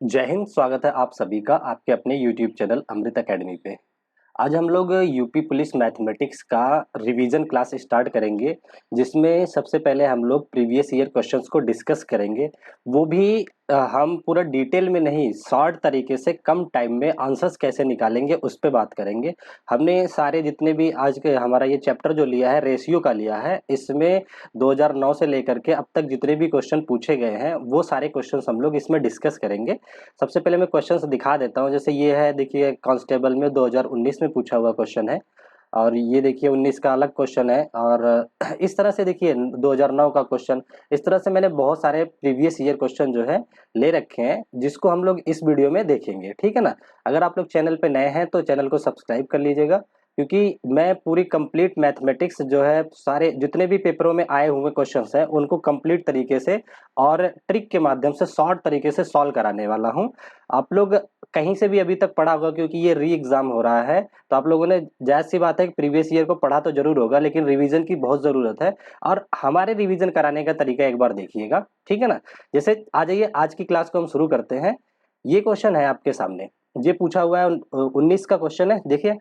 जय हिंद। स्वागत है आप सभी का आपके अपने YouTube चैनल अमृत एकेडमी पे। आज हम लोग यूपी पुलिस मैथमेटिक्स का रिवीजन क्लास स्टार्ट करेंगे, जिसमें सबसे पहले हम लोग प्रीवियस ईयर क्वेश्चंस को डिस्कस करेंगे। वो भी हम पूरा डिटेल में नहीं, शॉर्ट तरीके से कम टाइम में आंसर्स कैसे निकालेंगे उस पे बात करेंगे। हमने सारे जितने भी आज के हमारा ये चैप्टर जो लिया है रेशियो का लिया है, इसमें 2009 से लेकर के अब तक जितने भी क्वेश्चन पूछे गए हैं वो सारे क्वेश्चंस हम लोग इसमें डिस्कस करेंगे। सबसे पहले मैं क्वेश्चंस दिखा देता हूँ। जैसे ये है, देखिए कांस्टेबल में 2019 में पूछा हुआ क्वेश्चन है, और ये देखिए 19 का अलग क्वेश्चन है, और इस तरह से देखिए 2009 का क्वेश्चन। इस तरह से मैंने बहुत सारे प्रीवियस ईयर क्वेश्चन जो है ले रखे हैं, जिसको हम लोग इस वीडियो में देखेंगे। ठीक है ना। अगर आप लोग चैनल पे नए हैं तो चैनल को सब्सक्राइब कर लीजिएगा, क्योंकि मैं पूरी कंप्लीट मैथमेटिक्स जो है सारे जितने भी पेपरों में आए हुए क्वेश्चंस हैं उनको कंप्लीट तरीके से और ट्रिक के माध्यम से शॉर्ट तरीके से सॉल्व कराने वाला हूं। आप लोग कहीं से भी अभी तक पढ़ा होगा, क्योंकि ये री एग्जाम हो रहा है, तो आप लोगों ने जायज सी बात है कि प्रीवियस ईयर को पढ़ा तो जरूर होगा, लेकिन रिवीजन की बहुत जरूरत है। और हमारे रिवीजन कराने का तरीका एक बार देखिएगा, ठीक है ना। जैसे आ जाइए, आज की क्लास को हम शुरू करते हैं। ये क्वेश्चन है आपके सामने, ये पूछा हुआ है 19 का क्वेश्चन है। देखिए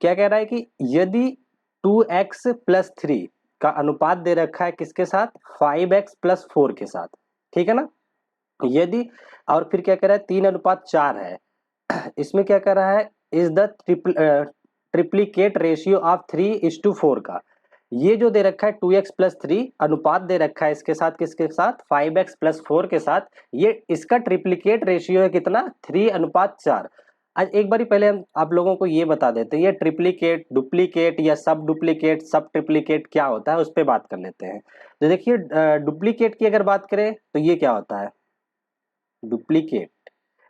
क्या कह रहा है कि यदि 2x+3 का अनुपात दे रखा है किसके साथ, 5x+4 के साथ। ठीक है ना। यदि, और फिर क्या कह रहा है, 3:4 है। इसमें क्या कर रहा है, is the triplicate ratio of 3:4 का। ये जो दे रखा है 2x+3 अनुपात दे रखा है इसके साथ, किसके साथ, 5x+4 के साथ। ये इसका ट्रिप्लीकेट रेशियो है कितना, 3:4। आज एक बारी पहले हम आप लोगों को ये बता देते हैं, ये ट्रिप्लीकेट, डुप्लीकेट या सब डुप्लीकेट, सब ट्रिप्लीकेट क्या होता है उस पर बात कर लेते हैं। तो देखिए डुप्लीकेट की अगर बात करें तो ये क्या होता है, डुप्लीकेट।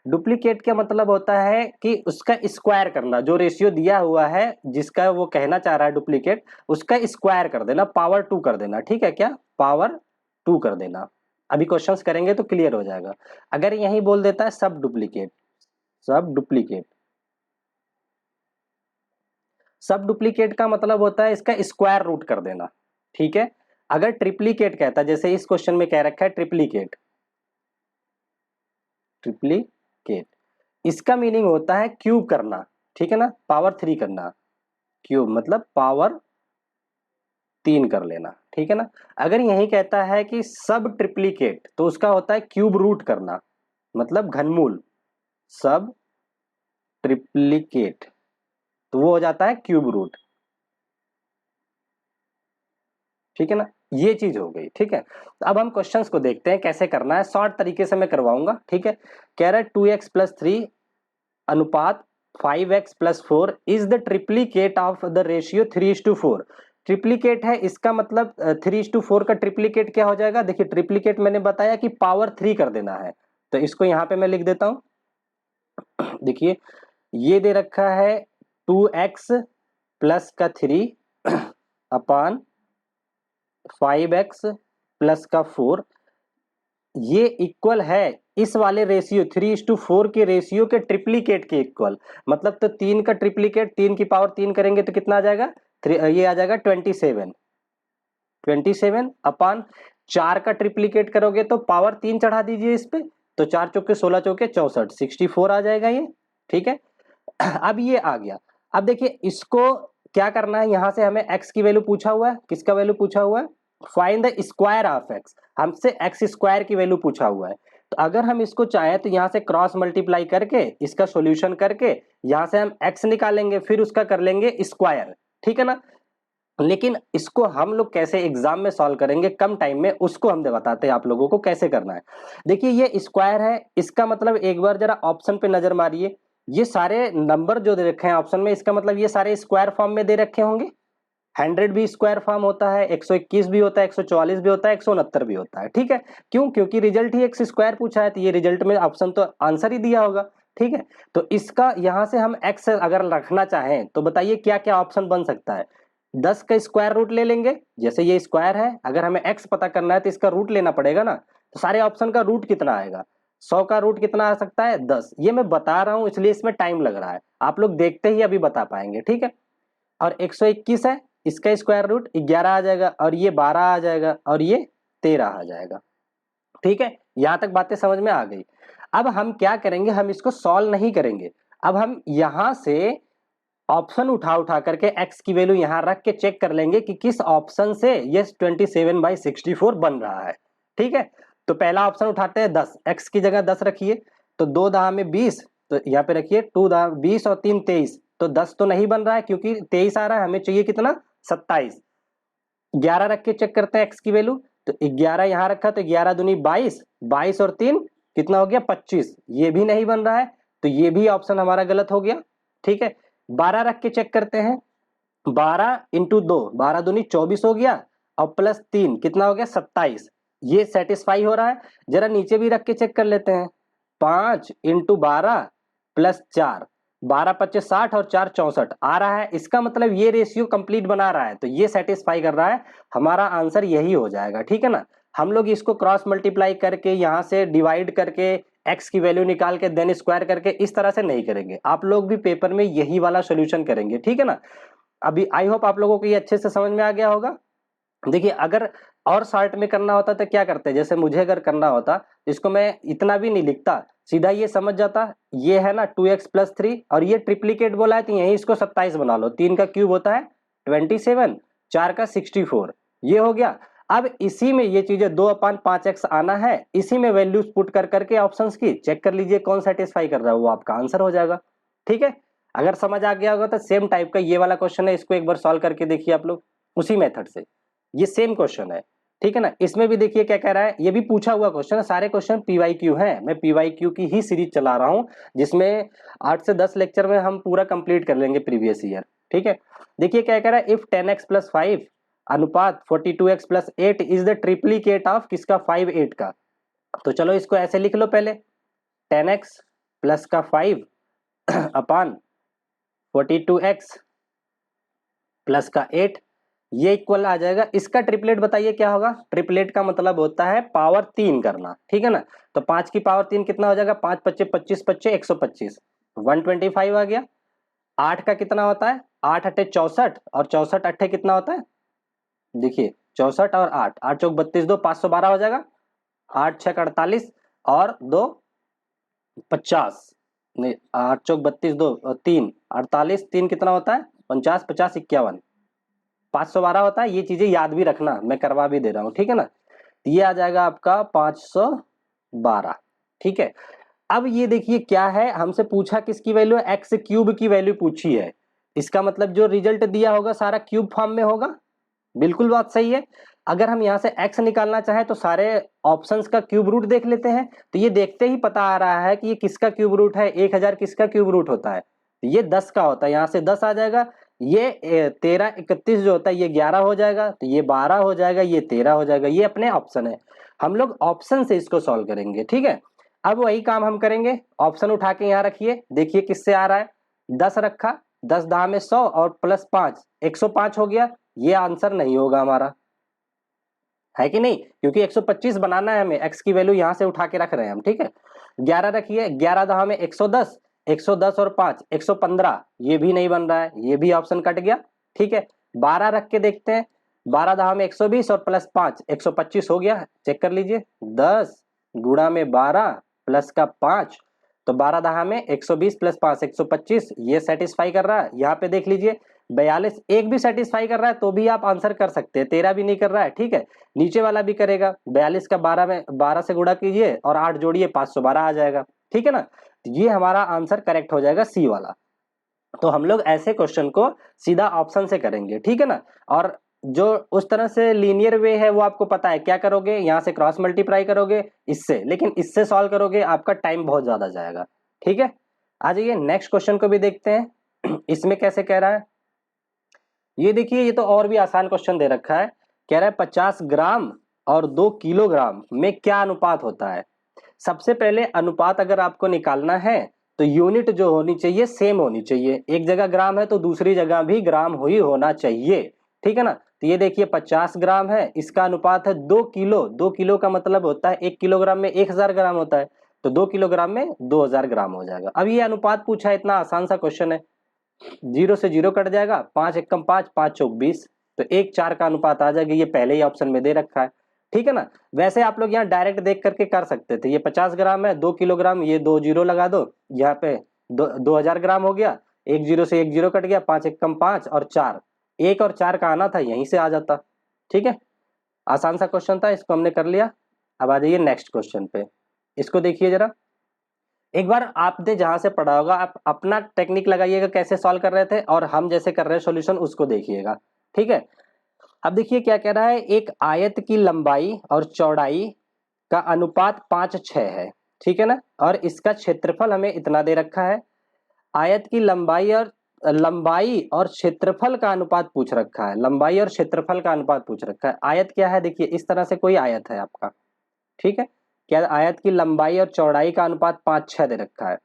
डुप्लीकेट का मतलब होता है कि उसका स्क्वायर करना, जो रेशियो दिया हुआ है जिसका वो कहना चाह रहा है डुप्लीकेट, उसका स्क्वायर कर देना, पावर 2 कर देना। ठीक है, क्या पावर 2 कर देना। अभी क्वेश्चंस करेंगे तो क्लियर हो जाएगा। अगर यही बोल देता है सब डुप्लीकेट, सब डुप्लीकेट, सब डुप्लीकेट का मतलब होता है इसका स्क्वायर रूट कर देना। ठीक है। अगर ट्रिप्लीकेट कहता है, जैसे इस क्वेश्चन में कह रखा है ट्रिप्लीकेट, ट्रिप्लीकेट इसका मीनिंग होता है क्यूब करना। ठीक है ना, पावर 3 करना, क्यूब मतलब पावर 3 कर लेना। ठीक है ना। अगर यही कहता है कि सब ट्रिप्लीकेट, तो उसका होता है क्यूब रूट करना, मतलब घनमूल। सब ट्रिप्लीकेट तो वो हो जाता है क्यूब रूट। ठीक है ना, ये चीज हो गई। ठीक है, तो अब हम क्वेश्चंस को देखते हैं कैसे करना है, शॉर्ट तरीके से मैं करवाऊंगा। ठीक है, कह रहा है 2x+3 अनुपात 5x+4 is the triplicate of the ratio 3:4। Triplicate है, इसका मतलब 3:4 का ट्रिप्लीकेट क्या हो जाएगा। देखिए ट्रिप्लीकेट मैंने बताया कि पावर 3 कर देना है, तो इसको यहां पे मैं लिख देता हूं। देखिए ये दे रखा है 2x+3 अपान 5x+4, ये इक्वल है इस वाले रेशियो 3:4 के रेशियो के ट्रिप्लीकेट के इक्वल। मतलब तो 3 का ट्रिप्लीकेट, 3 की पावर 3 करेंगे तो कितना आ जाएगा, ये आ जाएगा 27। 27 अपान 4 का ट्रिप्लीकेट करोगे तो पावर 3 चढ़ा दीजिए इस पे, तो 4 चौके 16 चौके 64, 64 आ जाएगा ये। ठीक है। अब ये आ गया। अब देखिए इसको क्या करना है, यहां से हमें x की वैल्यू पूछा हुआ है, किसका वैल्यू पूछा हुआ है, find the square of x। हमसे x स्क्वायर की वैल्यू पूछा हुआ है, तो अगर हम इसको चाहें तो यहां से क्रॉस मल्टीप्लाई करके इसका सॉल्यूशन करके यहां से हम x निकालेंगे, फिर उसका कर लेंगे स्क्वायर। ठीक है ना। लेकिन इसको हम लोग कैसे एग्जाम में सॉल्व करेंगे कम टाइम में, उसको हम बताते हैं आप लोगों को कैसे करना है। देखिए ये स्क्वायर है, इसका मतलब एक बार जरा ऑप्शन पे नजर मारिए, ये सारे नंबर जो दे रखे हैं ऑप्शन में, इसका मतलब ये सारे स्क्वायर फॉर्म में दे रखे होंगे। 100 भी स्क्वायर फॉर्म होता है, 121 भी होता है, 144 भी होता है, 169 भी होता है। ठीक है, क्यों, क्योंकि रिजल्ट ही एक्स स्क्वायर पूछा है, तो ये रिजल्ट में ऑप्शन तो आंसर ही दिया होगा। ठीक है, तो इसका यहां से हम एक्स अगर रखना चाहें तो बताइए क्या क्या ऑप्शन बन सकता है। 10 का स्क्वायर रूट ले लेंगे, जैसे ये स्क्वायर है, अगर हमें एक्स पता करना है तो इसका रूट लेना पड़ेगा ना, तो सारे ऑप्शन का रूट कितना आएगा, 100 का रूट कितना आ सकता है, 10। ये मैं बता रहा हूं इसलिए इसमें टाइम लग रहा है, आप लोग देखते ही अभी बता पाएंगे। ठीक है, और 121 है, इसका स्क्वायर रूट 11 आ जाएगा, और ये 12 आ जाएगा, और ये 13 आ जाएगा। ठीक है, यहां तक बातें समझ में आ गई। अब हम क्या करेंगे, हम इसको सॉल्व नहीं करेंगे, अब हम यहां से ऑप्शन उठा उठा करके x की वैल्यू यहां रख के चेक कर लेंगे कि किस ऑप्शन से ये 27/64 बन रहा है। ठीक है, तो पहला ऑप्शन उठाते हैं 10, x की जगह 10 रखिए, तो 2 दहा में 20, तो यहाँ पे रखिए 2 दहा 20 और 3 23, तो 10 तो नहीं बन रहा है क्योंकि 23 आ रहा है, हमें चाहिए कितना 27। 11 रख के चेक करते हैं x की वैल्यू, तो 11 यहां रखा तो 11 दूनी 22, 22 और 3 कितना हो गया 25, ये भी नहीं बन रहा है, तो ये भी ऑप्शन हमारा गलत हो गया। ठीक है, 12 रख के चेक करते हैं, 12 इंटू 2, 12 दूनी 24 हो गया और प्लस 3 कितना हो गया 27, ये सेटिस्फाई हो रहा है। जरा नीचे भी रख के चेक कर लेते हैं, 5 इंटू 12 प्लस 4, 12 पच्चीस 60 और 4 64 आ रहा है, इसका मतलब ये रेशियो कंप्लीट बना रहा है, तो ये सेटिस्फाई कर रहा है, हमारा आंसर यही हो जाएगा। ठीक है ना, हम लोग इसको क्रॉस मल्टीप्लाई करके यहां से डिवाइड करके x की वैल्यू निकाल के देन स्क्वायर करके इस तरह से नहीं करेंगे, आप लोग भी पेपर में यही वाला सॉल्यूशन करेंगे। ठीक है ना, अभी आई होप आप लोगों को ये अच्छे से समझ में आ गया होगा। देखिए अगर और शॉर्ट में करना होता तो क्या करते, जैसे मुझे अगर करना होता इसको मैं इतना भी नहीं लिखता, सीधा ये समझ जाता, ये है ना 2x प्लस 3 और ये ट्रिप्लीकेट बोला है तो यही इसको 27 बना लो, 3 का क्यूब होता है 27, 4 का 64, ये हो गया। अब इसी में ये चीजें 2/5x आना है, इसी में वैल्यूज पुट कर करके ऑप्शंस की चेक कर लीजिए कौन सेटिस्फाई कर रहा है, वो आपका आंसर हो जाएगा। ठीक है, अगर समझ आ गया होगा तो सेम टाइप का ये वाला क्वेश्चन है, इसको एक बार सॉल्व करके देखिए आप लोग उसी मेथड से, ये सेम क्वेश्चन है। ठीक है ना, इसमें भी देखिए क्या कह रहा है, ये भी पूछा हुआ क्वेश्चन है, सारे क्वेश्चन पीवाईक्यू हैं, मैं पीवाईक्यू की ही सीरीज चला रहा हूं जिसमें 8 से 10 लेक्चर में हम पूरा कंप्लीट कर लेंगे प्रीवियस ईयर। ठीक है, देखिए क्या कह रहा है, इफ 10x प्लस 5 अनुपात 42x plus 8 is the triplicate of किसका 5 8 का। तो चलो इसको ऐसे लिख लो, पहले 10x प्लस का 5 अपान 42x प्लस का 8, ये इक्वल आ जाएगा, इसका ट्रिपलेट बताइए क्या होगा, ट्रिपलेट का मतलब होता है पावर 3 करना। ठीक है ना, तो 5 की पावर 3 कितना हो जाएगा, 5 पच्चे 25 पच्चे 125, 125 आ गया। 8 का कितना होता है, 8 अट्ठे 64 और 64 अट्ठे कितना होता है, देखिए 64 और 8, 8 चौक 32 2 512 हो जाएगा, 8 छक 48 और 2 50, नहीं 8 चौक 32 2 3 48, 3 कितना होता है 50, 50 51, 512 होता है। ये चीजें याद भी रखना, मैं करवा भी दे रहा हूं। ठीक है ना, तो ये आ जाएगा आपका 512। ठीक है, अब ये देखिए क्या है, हमसे पूछा किसकी वैल्यू है, एक्स क्यूब की वैल्यू पूछी है, इसका मतलब जो रिजल्ट दिया होगा सारा क्यूब फॉर्म में होगा, बिल्कुल बात सही है। अगर हम यहां से x निकालना चाहें तो सारे ऑप्शंस का क्यूब रूट देख लेते हैं, तो ये देखते ही पता आ रहा है कि ये किसका क्यूब रूट है, 1000 किसका क्यूब रूट होता है, तो ये 10 का होता है, यहां से 10 आ जाएगा, ये 13 31 जो होता है ये 11 हो जाएगा, तो ये 12 हो जाएगा, ये 13 हो जाएगा, ये अपने ऑप्शन है, हम लोग ऑप्शन से इसको सॉल्व करेंगे। ठीक है, अब वही काम हम करेंगे, ऑप्शन उठा के यहाँ रखिए, देखिए किससे आ रहा है, 10 रखा, 10 दहा में 100 और प्लस 5 105 हो गया, ये आंसर नहीं होगा हमारा, है कि नहीं, क्योंकि 125 बनाना है हमें, x की वैल्यू यहां से उठा के रख रहे हैं हम। ठीक है, 11 रखिए, 11 दहा में 110, 110 और 5 115, ये भी नहीं बन रहा है, ये भी ऑप्शन कट गया। ठीक है, 12 रख के देखते हैं, 12 दहा में 120 और प्लस 5 125 हो गया, चेक कर लीजिए, 10 गुणा में 12 प्लस का 5, तो 12 दहा में 120 प्लस 5 125, ये सेटिस्फाई कर रहा है। यहाँ पे देख लीजिए 42 एक भी सेटिस्फाई कर रहा है तो भी आप आंसर कर सकते हैं, 13 भी नहीं कर रहा है। ठीक है, नीचे वाला भी करेगा, 42 का 12 में 12 से गुणा कीजिए और 8 जोड़िए 512 आ जाएगा। ठीक है ना, ये हमारा आंसर करेक्ट हो जाएगा सी वाला। तो हम लोग ऐसे क्वेश्चन को सीधा ऑप्शन से करेंगे। ठीक है ना, और जो उस तरह से लीनियर वे है वो आपको पता है, क्या करोगे, यहाँ से क्रॉस मल्टीप्लाई करोगे इससे, लेकिन इससे सॉल्व करोगे आपका टाइम बहुत ज्यादा जाएगा। ठीक है, आ जाइए नेक्स्ट क्वेश्चन को भी देखते हैं इसमें कैसे कह रहा है। ये देखिए, ये तो और भी आसान क्वेश्चन दे रखा है, कह रहा है 50 ग्राम और 2 किलोग्राम में क्या अनुपात होता है। सबसे पहले अनुपात अगर आपको निकालना है तो यूनिट जो होनी चाहिए सेम होनी चाहिए, एक जगह ग्राम है तो दूसरी जगह भी ग्राम ही होना चाहिए। ठीक है ना, तो ये देखिए 50 ग्राम है, इसका अनुपात है 2 किलो, 2 किलो का मतलब होता है 1 किलोग्राम में 1000 ग्राम होता है, तो 2 किलोग्राम में 2000 ग्राम हो जाएगा। अब ये अनुपात पूछा है, इतना आसान सा क्वेश्चन है, 0 से 0 कट जाएगा, 5 एकम 5 5 चौक 20, तो 1 4 का अनुपात आ जाएगा, ये पहले ही ऑप्शन में दे रखा है। ठीक है ना। वैसे आप लोग यहाँ डायरेक्ट देख करके कर सकते थे, ये 50 ग्राम है, 2 किलोग्राम, ये 2 जीरो लगा दो, यहाँ पे 2000 ग्राम हो गया, एक जीरो से एक जीरो कट गया, 5 एक कम 5 और 4, 1 और 4 का आना था, यहीं से आ जाता। ठीक है, आसान सा क्वेश्चन था, इसको हमने कर लिया। अब आ जाइए नेक्स्ट क्वेश्चन पे, इसको देखिए जरा। एक बार आपने जहां से पढ़ा होगा आप अपना टेक्निक लगाइएगा कैसे सॉल्व कर रहे थे, और हम जैसे कर रहे हैं सॉल्यूशन उसको देखिएगा। ठीक है, अब देखिए क्या कह रहा है, एक आयत की लंबाई और चौड़ाई का अनुपात 5:6 है। ठीक है ना, और इसका क्षेत्रफल हमें इतना दे रखा है। आयत की लंबाई और क्षेत्रफल का अनुपात पूछ रखा है, लंबाई और क्षेत्रफल का अनुपात पूछ रखा है। आयत क्या है, देखिए इस तरह से कोई आयत है आपका। ठीक है, क्या आयत की लंबाई और चौड़ाई का अनुपात 5:6 दे रखा है।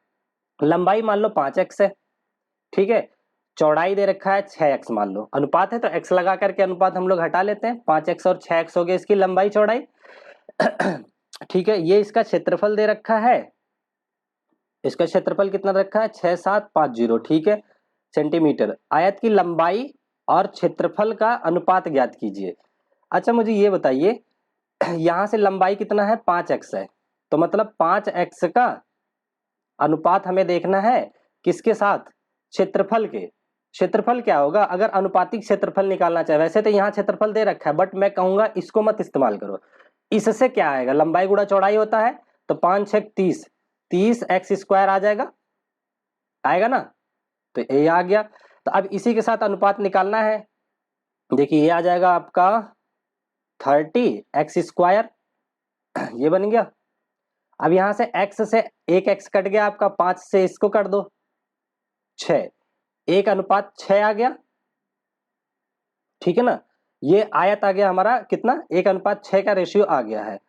लंबाई मान लो 5x है, ठीक है, चौड़ाई दे रखा है 6x, मान लो अनुपात है तो x लगा करके अनुपात हम लोग हटा लेते हैं, 5x और 6x हो गया इसकी लंबाई चौड़ाई। ठीक है, ये इसका क्षेत्रफल दे रखा है, इसका क्षेत्रफल कितना रखा है, 6750, ठीक है, सेंटीमीटर। आयत की लंबाई और क्षेत्रफल का अनुपात ज्ञात कीजिए। अच्छा मुझे ये बताइए, यहां से लंबाई कितना है, 5x है, तो मतलब 5x का अनुपात हमें देखना है किसके साथ, क्षेत्रफल के। क्षेत्रफल क्या होगा, अगर अनुपातिक क्षेत्रफल निकालना चाहे, वैसे तो यहाँ क्षेत्रफल दे रखा है बट मैं कहूंगा इसको मत इस्तेमाल करो। इससे क्या आएगा, लंबाई गुणा चौड़ाई होता है, तो 5 6 30, 30x² आ जाएगा, आएगा ना, तो ये आ गया। तो अब इसी के साथ अनुपात निकालना है, देखिए ये आ जाएगा आपका 30x², ये बन गया। अब यहां से x से एक x कट गया आपका, 5 से इसको कर दो 6, 1:6 आ गया। ठीक है ना, ये आयत आ गया हमारा कितना, 1:6 का रेशियो आ गया है।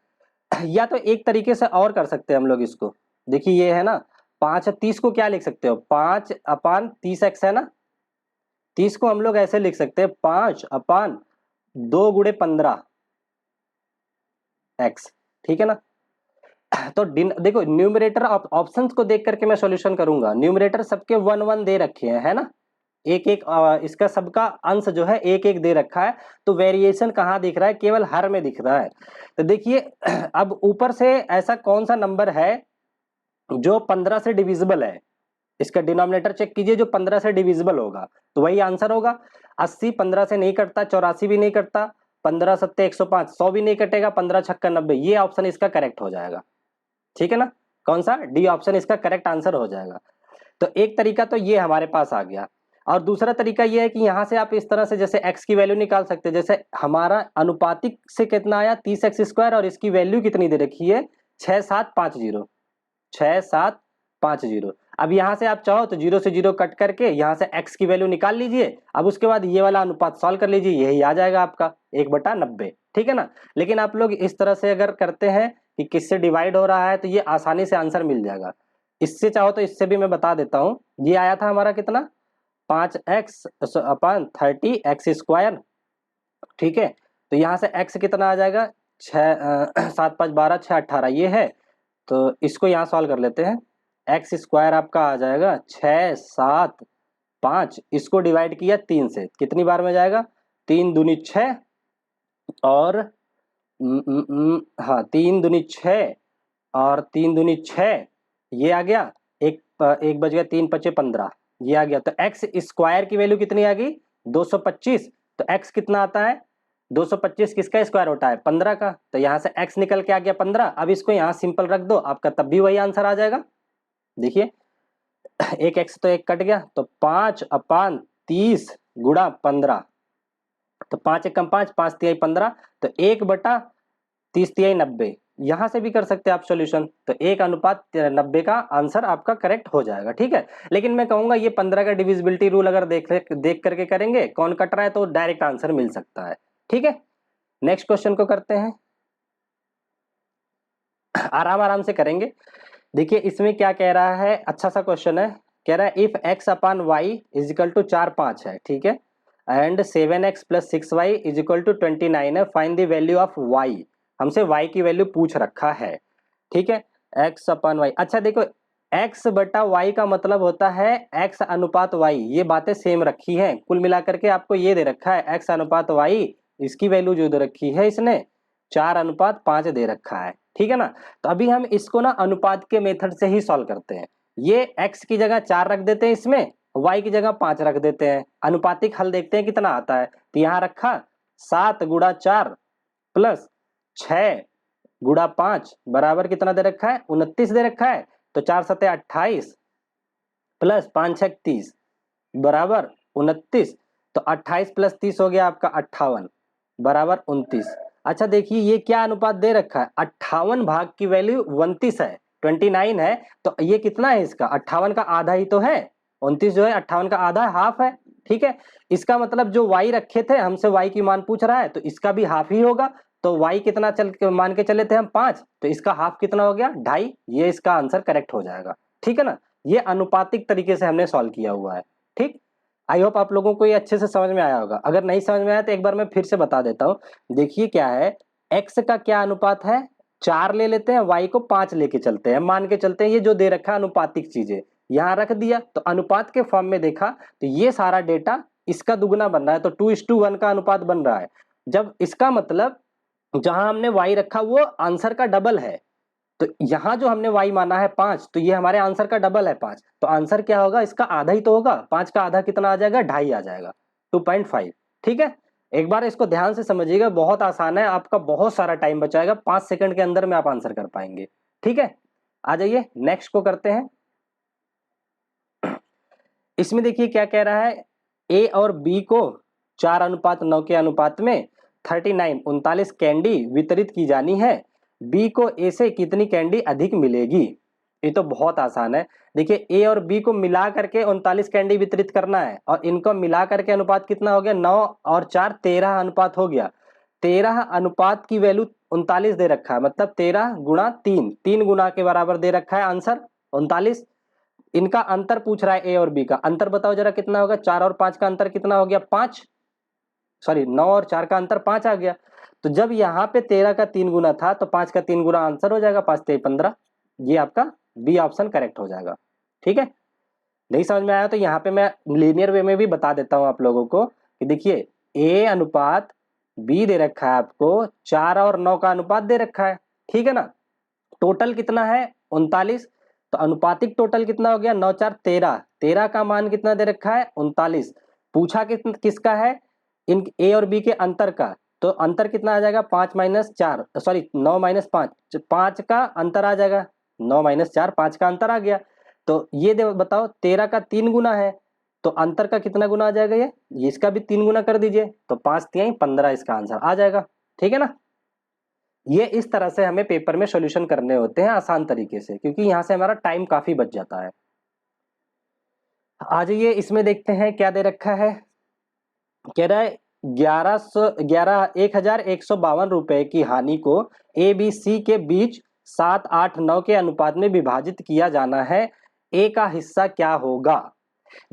या तो एक तरीके से और कर सकते हैं हम लोग इसको, देखिए ये है ना 5 30 को क्या लिख सकते हो, 5/30x है ना, 30 को हम लोग ऐसे लिख सकते हैं 5/2 गुणे 15x। ठीक है ना, तो देखो न्यूमरेटर ऑप्शंस को देख करके मैं सॉल्यूशन करूंगा, न्यूमरेटर सबके 1 1 दे रखे हैं, है ना, एक एक इसका सबका अंश जो है एक एक दे रखा है, तो वेरिएशन कहाँ दिख रहा है, केवल हर में दिख रहा है। तो देखिए अब ऊपर से ऐसा कौन सा नंबर है जो 15 से डिविजिबल है, इसका डिनोमिनेटर चेक कीजिए, जो 15 से डिविजिबल होगा तो वही आंसर होगा। 80 15 से नहीं कटता, 84 भी नहीं कटता, 15 सत्ते 105, 100 भी नहीं कटेगा, 15 छक्का 90, ये ऑप्शन इसका करेक्ट हो जाएगा। ठीक है ना, कौन सा, डी ऑप्शन इसका करेक्ट आंसर हो जाएगा। तो एक तरीका तो ये हमारे पास आ गया, और दूसरा तरीका ये है कि यहां से आप इस तरह से जैसे x की वैल्यू निकाल सकते हैं, जैसे हमारा अनुपातिक से कितना आया 30x² और इसकी वैल्यू कितनी दे रखी है 6750, 6750। अब यहां से आप चाहो तो 0 से 0 कट करके यहां से x की वैल्यू निकाल लीजिए, अब उसके बाद ये वाला अनुपात सॉल्व कर लीजिए, यही आ जाएगा आपका 1/90। ठीक है ना, लेकिन आप लोग इस तरह से अगर करते हैं कि किससे डिवाइड हो रहा है तो ये आसानी से आंसर मिल जाएगा। इससे चाहो तो इससे भी मैं बता देता हूं, ये आया था हमारा कितना 5x/30x²। ठीक है, तो यहाँ से x कितना आ जाएगा 7 5 12 6 18, ये है, तो इसको यहाँ सॉल्व कर लेते हैं। x² आपका आ जाएगा 6 7 5, इसको डिवाइड किया 3 से, कितनी बार में जाएगा, 3 दूनी 6 और हाँ 3 दूनी 6 और 3 दूनी 6, ये आ गया, एक बच गया, 3 5 15, ये आ गया। तो x² की वैल्यू कितनी आ गई 225, तो x कितना आता है 225, किसका स्क्वायर होता है 15 का, तो यहां से x निकल के आ गया 15। अब इसको यहां सिंपल रख दो, आपका तब भी वही आंसर आ जाएगा। देखिए एक x तो एक कट गया, तो 5/30 गुणा 15, तो 5 एकम 5, 5 तिहाई 15, तो 1/30 तिहाई 90, यहां से भी कर सकते हैं आप सॉल्यूशन, तो 1:90 का आंसर आपका करेक्ट हो जाएगा। ठीक है, लेकिन मैं कहूंगा ये 15 का डिविजिबिलिटी रूल अगर देख करके करेंगे, कौन कट रहा है तो डायरेक्ट आंसर मिल सकता है। ठीक है, नेक्स्ट क्वेश्चन को करते हैं, आराम आराम से करेंगे। देखिए इसमें क्या कह रहा है, अच्छा सा क्वेश्चन है, कह रहा है if x/y is equal to 4 5 है, ठीक है, and 7x + 6y is equal to 29 है, find the value of y। हमसे y की वैल्यू पूछ रखा है। ठीक है, x/y, अच्छा देखो x/y का मतलब होता है x/y, ये बातें सेम रखी हैं, कुल मिलाकर के आपको ये दे रखा है x/y, इसकी वैल्यू जो दे रखी है इसने 4:5 दे रखा है, ठीक है ना। तो अभी हम इसको ना अनुपात के मेथड से ही सॉल्व करते हैं। ये x की जगह 4 रख देते हैं, इसमें y की जगह 5 रख देते हैं। अनुपातिक हल देखते हैं कितना आता है। तो यहां रखा 7 गुणा 4 प्लस 6 गुणा 5 बराबर कितना दे रखा है, 29 दे रखा है। तो 4 सते 28 प्लस 5 6 30 बराबर 29। तो 28 प्लस 30 हो गया आपका 58 बराबर 29। अच्छा देखिए ये क्या अनुपात दे रखा है, 58 भाग की वैल्यू 29 है, 29 है। तो ये कितना है इसका, 58 का आधा ही तो है। 29 जो है 58 का आधा हाफ है, ठीक है। इसका मतलब जो y रखे थे हमसे y की मान पूछ रहा है, तो इसका भी हाफ ही होगा। तो y कितना मान के चले थे हम 5, तो इसका हाफ कितना हो गया 2.5। ये इसका आंसर करेक्ट हो जाएगा, ठीक है ना। ये अनुपातिक तरीके से हमने सॉल्व किया हुआ है, ठीक। आई होप आप लोगों को ये अच्छे से समझ में आया होगा। अगर नहीं समझ में आया तो एक बार मैं फिर से बता देता हूँ। देखिए क्या है, x का क्या अनुपात है, 4 ले लेते हैं, y को 5 लेके चलते हैं, मान के चलते हैं ये जो दे रखा है अनुपातिक चीजें यहां रख दिया। तो अनुपात के फॉर्म में देखा तो ये सारा डेटा इसका दुगना बन रहा है, तो 2:1 का अनुपात बन रहा है। जब इसका मतलब जहां हमने y रखा वो आंसर का डबल है, तो यहां जो हमने y माना है 5, तो ये हमारे आंसर का डबल है 5। तो आंसर क्या होगा, इसका आधा ही तो होगा। 5 का आधा कितना आ जाएगा, 2.5 आ जाएगा, 2.5, ठीक है। एक बार इसको ध्यान से समझिएगा, बहुत आसान है, आपका बहुत सारा टाइम बचाएगा, 5 सेकंड के अंदर में आप आंसर कर पाएंगे, ठीक है। आ जाइए नेक्स्ट को करते हैं। इसमें देखिए क्या कह रहा है, ए और बी को 4:9 के अनुपात में 39 कैंडी वितरित की जानी है। बी को ए से कितनी कैंडी अधिक मिलेगी। ये तो बहुत आसान है। देखिए ए और बी को मिला करके 39 कैंडी वितरित करना है, और इनको मिला करके अनुपात कितना हो गया, 9 और 4 13 अनुपात हो गया। 13 अनुपात की वैल्यू 39 दे रखा है, मतलब 13 गुणा 3 गुना के बराबर दे रखा है आंसर 39। इनका अंतर पूछ रहा है ए और बी का, अंतर बताओ जरा कितना होगा, 4 और 5 का अंतर कितना हो गया 5, सॉरी 9 और 4 का अंतर 5 आ गया। तो जब यहाँ पे 13 का 3 गुना था तो 5 का 3 गुना आंसर हो जाएगा, 5 3 15। ये आपका बी ऑप्शन करेक्ट हो जाएगा, ठीक है। नहीं समझ में आया तो यहाँ पे मैं लीनियर वे में भी बता देता हूँ आप लोगों को कि देखिए ए अनुपात बी दे रखा है आपको, 4 और 9 का अनुपात दे रखा है, ठीक है ना। टोटल कितना है 39, तो अनुपातिक टोटल कितना हो गया 9 4 13, 13 का मान कितना दे रखा है 39। पूछा किसका है, इन ए और बी के अंतर का, तो अंतर कितना आ जाएगा 5 माइनस 4, सॉरी 9 माइनस 5, 5 का अंतर आ जाएगा, 9 माइनस 4 5 का अंतर आ गया। तो ये बताओ 13 का 3 गुना है, तो अंतर का कितना गुना आ जाएगा, ये इसका भी 3 गुना कर दीजिए, तो 5 3 15 इसका आंसर आ जाएगा, ठीक है ना। ये इस तरह से हमें पेपर में सॉल्यूशन करने होते हैं आसान तरीके से, क्योंकि यहां से हमारा टाइम काफी बच जाता है। आ जाइए इसमें देखते हैं क्या दे रखा है। कह रहा है 11,152 रुपए की हानि को ए बी सी के बीच 7 8 9 के अनुपात में विभाजित किया जाना है, ए का हिस्सा क्या होगा।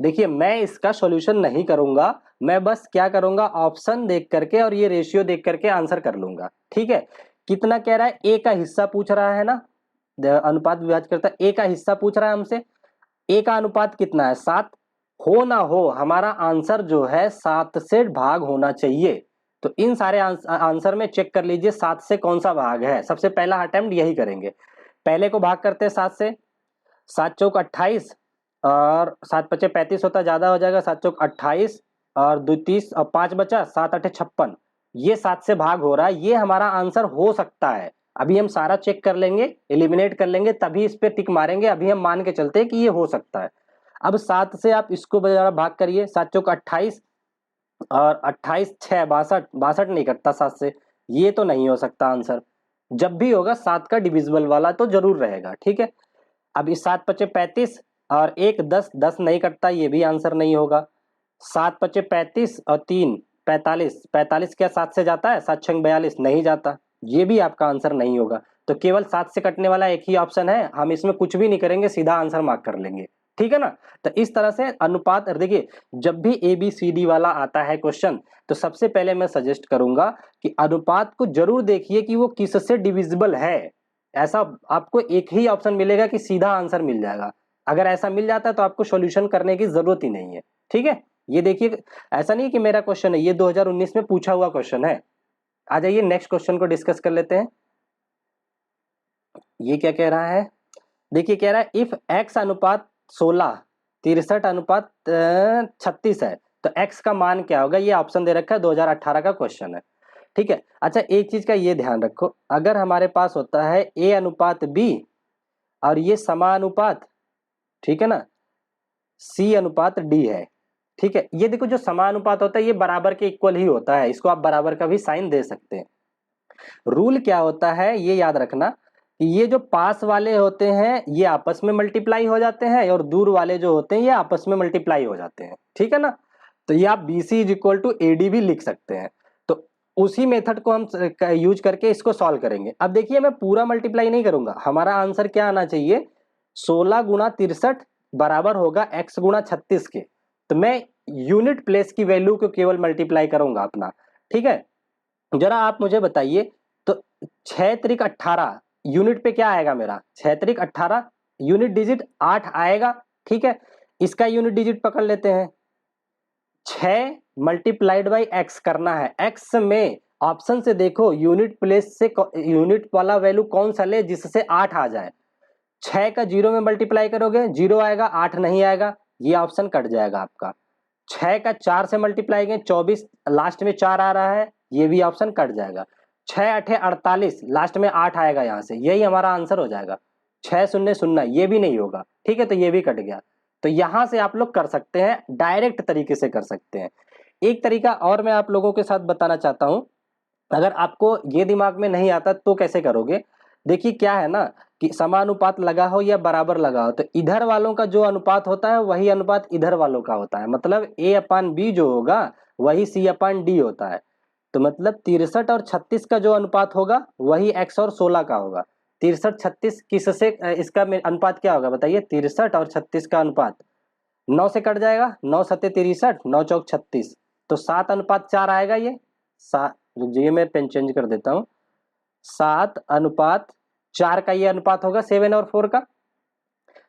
देखिए मैं इसका सॉल्यूशन नहीं करूंगा, मैं बस क्या करूंगा ऑप्शन देख करके और ये रेशियो देख करके आंसर कर लूंगा, ठीक है। कितना कह रहा है, ए का हिस्सा पूछ रहा है ना, अनुपात विभाजित करता है, ए का हिस्सा पूछ रहा है हमसे। ए का अनुपात कितना है 7, हो ना हो हमारा आंसर जो है 7 से भाग होना चाहिए। तो इन सारे आंसर में चेक कर लीजिए 7 से कौन सा भाग है, सबसे पहला अटेम्प्ट यही करेंगे। पहले को भाग करते हैं 7 से, 7 चौक 28 और 7 पचे 35 होता, ज्यादा हो जाएगा, 7 चौक 28 और 2 30 और 5 बचा, 7 8 56, ये 7 से भाग हो रहा है, ये हमारा आंसर हो सकता है। अभी हम सारा चेक कर लेंगे, एलिमिनेट कर लेंगे, तभी इस पे टिक मारेंगे। अभी हम मान के चलते हैं कि ये हो सकता है। अब 7 से आप इसको भाग करिए, 7 चौक 28 और 28 6 62, 62 नहीं कटता 7 से, ये तो नहीं हो सकता आंसर। जब भी होगा 7 का डिविजिबल वाला तो जरूर रहेगा, ठीक है। अब इस 7 पचे 35 और 1 10, 10 नहीं कटता, ये भी आंसर नहीं होगा। 7 पचे 35 और 3 45, 45 क्या 7 से जाता है, 7 6 42 नहीं जाता, ये भी आपका आंसर नहीं होगा। तो केवल 7 से कटने वाला एक ही ऑप्शन है, हम इसमें कुछ भी नहीं करेंगे, सीधा आंसर मार्क कर लेंगे, ठीक है ना। तो इस तरह से अनुपात, देखिए जब भी ए बी सी डी वाला आता है क्वेश्चन, तो सबसे पहले मैं सजेस्ट करूंगा कि अनुपात को जरूर देखिए कि वो किससे डिविजिबल है। ऐसा आपको एक ही ऑप्शन मिलेगा कि सीधा आंसर मिल जाएगा, अगर ऐसा मिल जाता है तो आपको सॉल्यूशन करने की जरूरत ही नहीं है, ठीक है। ये देखिए ऐसा नहीं कि मेरा क्वेश्चन है, ये 2019 में पूछा हुआ क्वेश्चन है, आ जाइए नेक्स्ट क्वेश्चन को डिस्कस कर लेते हैं। ये क्या कह रहा है, देखिए कह रहा है इफ x अनुपात 16 63 अनुपात 36 है तो x का मान क्या होगा। ये ऑप्शन दे रखा है, 2018 का क्वेश्चन है। ठीक है, अच्छा एक चीज का ये ध्यान रखो, अगर हमारे पास होता है a अनुपात b और ये समानुपात, ठीक है ना, c अनुपात d है। ठीक है, ये देखो जो समानुपात होता है ये बराबर के इक्वल ही होता है, इसको आप बराबर का भी साइन दे सकते हैं। रूल क्या होता है ये याद रखना कि ये जो पास वाले होते हैं ये आपस में मल्टीप्लाई हो जाते हैं और दूर वाले जो होते हैं ये आपस में मल्टीप्लाई हो जाते हैं। ठीक है ना, तो ये आप B C is equal to A D भी लिख सकते हैं। तो उसी मेथड को हम यूज करके इसको सॉल्व करेंगे। अब देखिए मैं पूरा मल्टीप्लाई नहीं करूंगा, हमारा आंसर क्या आना चाहिए, 16 गुणा 63 बराबर होगा x गुणा 36 के। तो मैं यूनिट प्लेस की वैल्यू को केवल मल्टीप्लाई करूंगा अपना। ठीक है, जरा आप मुझे बताइए तो 6 त्रिक 18 यूनिट पे क्या आएगा मेरा, 6 त्रिक 18 यूनिट डिजिट 8 आएगा। ठीक है, इसका यूनिट डिजिट पकड़ लेते हैं, 6 मल्टीप्लाइड बाई एक्स करना है। एक्स में ऑप्शन से देखो यूनिट प्लेस से यूनिट वाला वैल्यू कौन सा ले जिससे 8 आ जाए। 6 का 0 में मल्टीप्लाई करोगे 0 आएगा, 8 नहीं आएगा, ये ऑप्शन कट जाएगा आपका। 6 का 4 से मल्टीप्लाई करें 24, लास्ट में 4 आ रहा है, ये भी ऑप्शन कट जाएगा। 6 अठे 48, लास्ट में 8 आएगा यहाँ से, यही हमारा आंसर हो जाएगा। 6 शून्य शून्य, ये भी नहीं होगा। ठीक है, तो ये भी कट गया। तो यहां से आप लोग कर सकते हैं, डायरेक्ट तरीके से कर सकते हैं। एक तरीका और मैं आप लोगों के साथ बताना चाहता हूं, अगर आपको ये दिमाग में नहीं आता तो कैसे करोगे। देखिए क्या है ना कि समानुपात लगा हो या बराबर लगा हो तो इधर वालों का जो अनुपात होता है वही अनुपात इधर वालों का होता है, मतलब a अपान बी जो होगा वही c अपान डी होता है। तो मतलब 63 और 36 का जो अनुपात होगा वही x और 16 का होगा। 63 36 किससे इसका अनुपात क्या होगा बताइए, 63 और 36 का अनुपात 9 से कट जाएगा, 9 सत्ते 63, 9 चौक 36, तो 7 अनुपात 4 आएगा। ये ये मैं पेन चेंज कर देता हूँ, 7 अनुपात 4 का ये अनुपात होगा 7 और 4 का।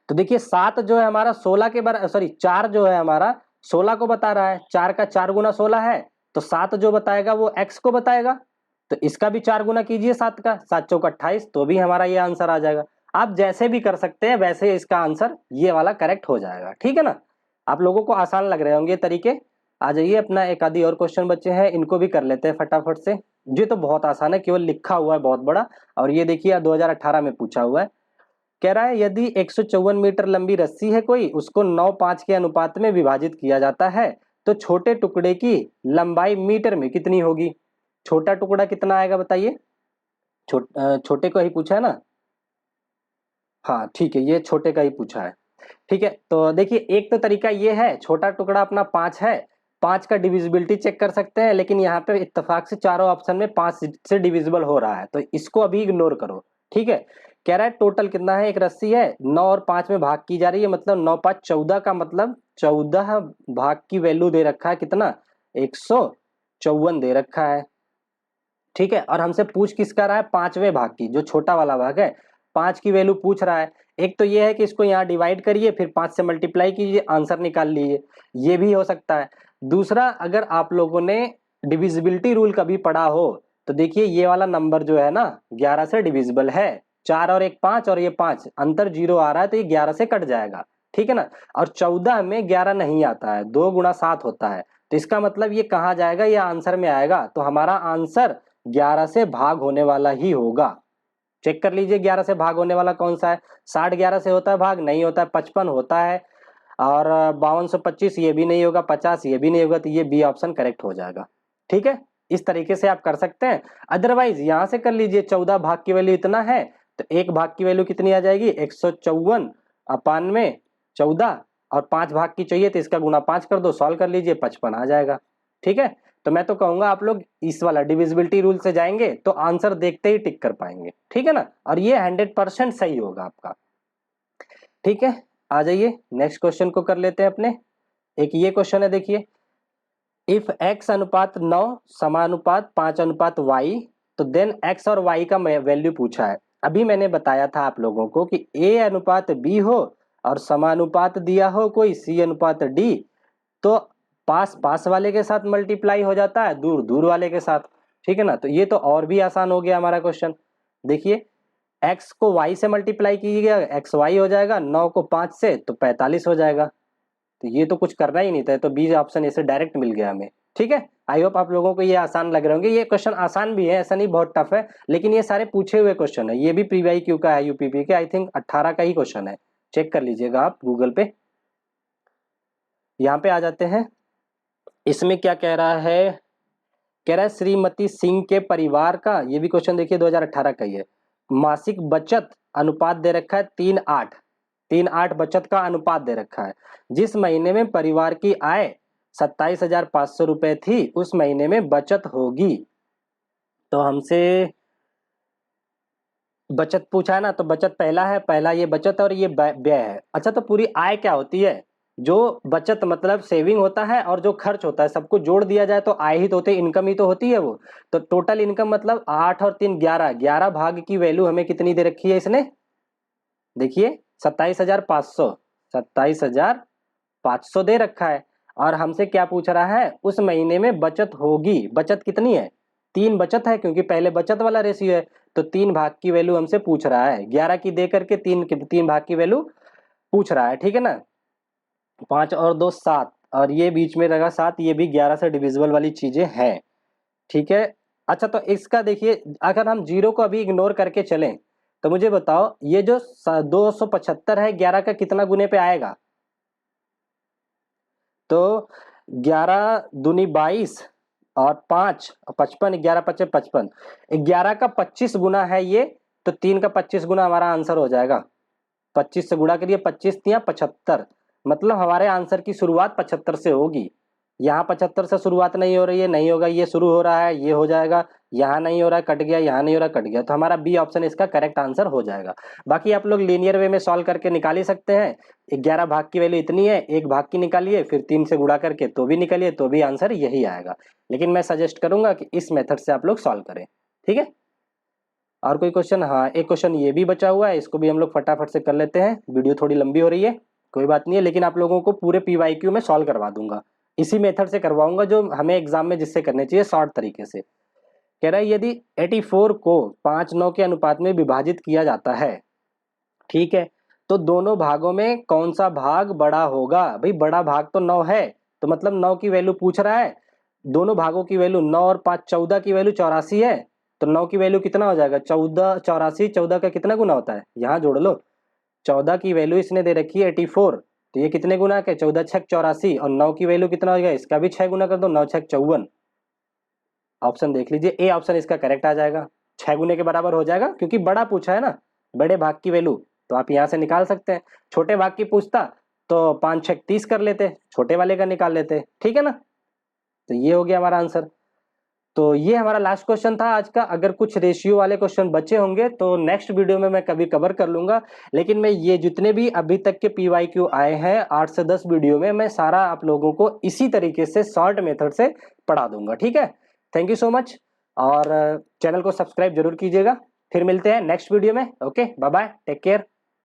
तो देखिए 7 जो है हमारा 16 के बराबर, सॉरी 4 जो है हमारा 16 को बता रहा है, 4 का 4 गुना 16 है, तो 7 जो बताएगा वो x को बताएगा, तो इसका भी 4 गुना कीजिए 7 का, 7 चौक 28, तो भी हमारा ये आंसर आ जाएगा। आप जैसे भी कर सकते हैं वैसे इसका आंसर ये वाला करेक्ट हो जाएगा। ठीक है ना, आप लोगों को आसान लग रहे होंगे तरीके। आ जाइए, अपना एक आधी और क्वेश्चन बचे हैं, इनको भी कर लेते हैं फटाफट से। ये तो बहुत आसान है, केवल लिखा हुआ है बहुत बड़ा, और ये देखिए 2018 में पूछा हुआ है। कह रहा है यदि 154 मीटर लंबी रस्सी है कोई, उसको 9:5 के अनुपात में विभाजित किया जाता है तो छोटे टुकड़े की लंबाई मीटर में कितनी होगी। छोटा टुकड़ा कितना आएगा बताइए, छोटे को ही पूछा है ना, हाँ ठीक है, ये छोटे का ही पूछा है। ठीक है, तो देखिए एक तो तरीका ये है, छोटा टुकड़ा अपना 5 है, 5 का डिविजिबिलिटी चेक कर सकते हैं, लेकिन यहाँ पे इत्तेफाक से चारों ऑप्शन में 5 से डिविजिबल हो रहा है, तो इसको अभी इग्नोर करो। ठीक है, कह रहा है टोटल कितना है, एक रस्सी है 9 और 5 में भाग की जा रही है, मतलब 9 5 14 का मतलब 14 भाग की वैल्यू दे रखा है कितना, 154 दे रखा है। ठीक है, और हमसे पूछ किसका रहा है, 5वें भाग की, जो छोटा वाला भाग है 5 की वैल्यू पूछ रहा है। एक तो ये है कि इसको यहाँ डिवाइड करिए फिर 5 से मल्टीप्लाई कीजिए, आंसर निकाल लीजिए, ये भी हो सकता है। दूसरा, अगर आप लोगों ने डिविजिबिलिटी रूल कभी पढ़ा हो तो देखिए ये वाला नंबर जो है ना 11 से डिविजिबल है, 4 और 1 5 और ये 5 अंतर 0 आ रहा है तो ये 11 से कट जाएगा। ठीक है ना, और 14 में 11 नहीं आता है, 2 गुणा 7 होता है, तो इसका मतलब ये कहाँ जाएगा, ये आंसर में आएगा, तो हमारा आंसर 11 से भाग होने वाला ही होगा। चेक कर लीजिए 11 से भाग होने वाला कौन सा है, 60 11 से होता है भाग, नहीं होता है, 55 होता है, और 5225 ये भी नहीं होगा, 50 ये भी नहीं होगा, तो ये बी ऑप्शन करेक्ट हो जाएगा। ठीक है, इस तरीके से आप कर सकते हैं। अदरवाइज यहाँ से कर लीजिए, 14 भाग की वैल्यू इतना है तो एक भाग की वैल्यू कितनी आ जाएगी, 154 अपान में 14, और 5 भाग की चाहिए तो इसका गुना 5 कर दो, सॉल्व कर लीजिए, 55 आ जाएगा। ठीक है, तो मैं तो कहूंगा आप लोग इस वाला डिविजिबिलिटी रूल से जाएंगे तो आंसर देखते ही टिक कर पाएंगे। ठीक है ना, और ये 100% सही होगा आपका। ठीक है, आ जाइए नेक्स्ट क्वेश्चन को कर लेते हैं अपने। एक ये क्वेश्चन है, देखिए इफ x अनुपात 9 समानुपात 5 अनुपात y, तो देन x और y का वैल्यू पूछा है। अभी मैंने बताया था आप लोगों को कि a अनुपात b हो और समानुपात दिया हो कोई c अनुपात d, तो पास पास वाले के साथ मल्टीप्लाई हो जाता है, दूर दूर वाले के साथ। ठीक है ना। तो ये तो और भी आसान हो गया हमारा क्वेश्चन। देखिए x को y से मल्टीप्लाई कीजिएगा, एक्स वाई हो जाएगा, 9 को 5 से तो 45 हो जाएगा। तो ये तो कुछ करना ही नहीं था, तो बी ऑप्शन ऐसे डायरेक्ट मिल गया हमें। ठीक है, आई होप आप लोगों को ये आसान लग रहे होंगे। ये क्वेश्चन आसान भी है, ऐसा नहीं बहुत टफ है, लेकिन ये सारे पूछे हुए क्वेश्चन है। ये भी प्रीवाई क्यू का है, यूपीपी के आई थिंक 18 का ही क्वेश्चन है, चेक कर लीजिएगा आप गूगल पे। यहाँ पे आ जाते हैं, इसमें क्या कह रहा है, कह रहा है श्रीमती सिंह के परिवार का, ये भी क्वेश्चन देखिए 2018 का ही है, मासिक बचत अनुपात दे रखा है 3:8, 3:8 बचत का अनुपात दे रखा है। जिस महीने में परिवार की आय 27,500 रुपए थी, उस महीने में बचत होगी। तो हमसे बचत पूछा है ना, तो बचत पहला है, पहला ये बचत और ये व्यय है। अच्छा, तो पूरी आय क्या होती है? जो बचत मतलब सेविंग होता है और जो खर्च होता है सबको जोड़ दिया जाए तो आय ही तो होती है, इनकम ही तो होती है वो। तो टोटल इनकम मतलब 8 और 3 11, 11 भाग की वैल्यू हमें कितनी दे रखी है इसने, देखिए 27,500, 27,500 दे रखा है। और हमसे क्या पूछ रहा है, उस महीने में बचत होगी। बचत कितनी है? 3 बचत है, क्योंकि पहले बचत वाला रेशियो है। तो 3 भाग की वैल्यू हमसे पूछ रहा है, 11 की दे करके 3 भाग की वैल्यू पूछ रहा है। ठीक है ना, 5 और 2 7, और ये बीच में रहा 7, ये भी 11 से डिविजिबल वाली चीजें हैं। ठीक है। अच्छा, तो इसका देखिए, अगर हम जीरो को अभी इग्नोर करके चलें तो मुझे बताओ, ये जो 275 है 11 का कितना गुने पे आएगा? तो 11 दूनी 22 और 5 55, 11 पचे 55, 11 का 25 गुना है ये, तो 3 का 25 गुना हमारा आंसर हो जाएगा। 25 से गुणा करिए, 25 तिया 75, मतलब हमारे आंसर की शुरुआत 75 से होगी। यहाँ 75 से शुरुआत नहीं हो रही है, नहीं होगा, ये शुरू हो रहा है, ये हो जाएगा। यहाँ नहीं हो रहा है, कट गया, यहाँ नहीं हो रहा, कट गया, तो हमारा बी ऑप्शन इसका करेक्ट आंसर हो जाएगा। बाकी आप लोग लीनियर वे में सॉल्व करके निकाल ही सकते हैं। 11 भाग की वैल्यू इतनी है, एक भाग की निकालिए, फिर 3 से गुणा करके तो भी निकालिए, तो भी आंसर यही आएगा। लेकिन मैं सजेस्ट करूंगा कि इस मेथड से आप लोग सॉल्व करें। ठीक है, और कोई क्वेश्चन? हाँ, एक क्वेश्चन ये भी बचा हुआ है, इसको भी हम लोग फटाफट से कर लेते हैं। वीडियो थोड़ी लंबी हो रही है, कोई बात नहीं है, लेकिन आप लोगों को पूरे पीवाईक्यू में सॉल्व करवा दूंगा। इसी मेथड से करवाऊंगा जो हमें एग्जाम में जिससे करने चाहिए, शॉर्ट तरीके से। कह रहा है यदि 84 को 5:9 के अनुपात में विभाजित किया जाता है, ठीक है, तो दोनों भागों में कौन सा भाग बड़ा होगा? भाई बड़ा भाग तो 9 है, तो मतलब 9 की वैल्यू पूछ रहा है। दोनों भागों की वैल्यू 9 और 5 14 की वैल्यू 84 है, तो 9 की वैल्यू कितना हो जाएगा? 14, 84, 14 का कितना गुना होता है? यहाँ जोड़ लो। 14 की वैल्यू इसने दे रखी है 84, तो ये कितने गुना के? 14 छक 84, और 9 की वैल्यू कितना हो गया? इसका भी 6 गुना कर दो, 9 छक 54। ऑप्शन देख लीजिए, ए ऑप्शन इसका करेक्ट आ जाएगा, 6 गुने के बराबर हो जाएगा, क्योंकि बड़ा पूछा है ना, बड़े भाग की वैल्यू, तो आप यहाँ से निकाल सकते हैं। छोटे भाग की पूछता तो 5 छक 30 कर लेते, छोटे वाले का निकाल लेते। ठीक है ना, तो ये हो गया हमारा आंसर। तो ये हमारा लास्ट क्वेश्चन था आज का। अगर कुछ रेशियो वाले क्वेश्चन बचे होंगे तो नेक्स्ट वीडियो में मैं कभी कवर कर लूंगा, लेकिन मैं ये जितने भी अभी तक के पीवाईक्यू आए हैं 8 से 10 वीडियो में, मैं सारा आप लोगों को इसी तरीके से शॉर्ट मेथड से पढ़ा दूंगा। ठीक है, थैंक यू सो मच, और चैनल को सब्सक्राइब जरूर कीजिएगा। फिर मिलते हैं नेक्स्ट वीडियो में। Okay, bye bye, take care.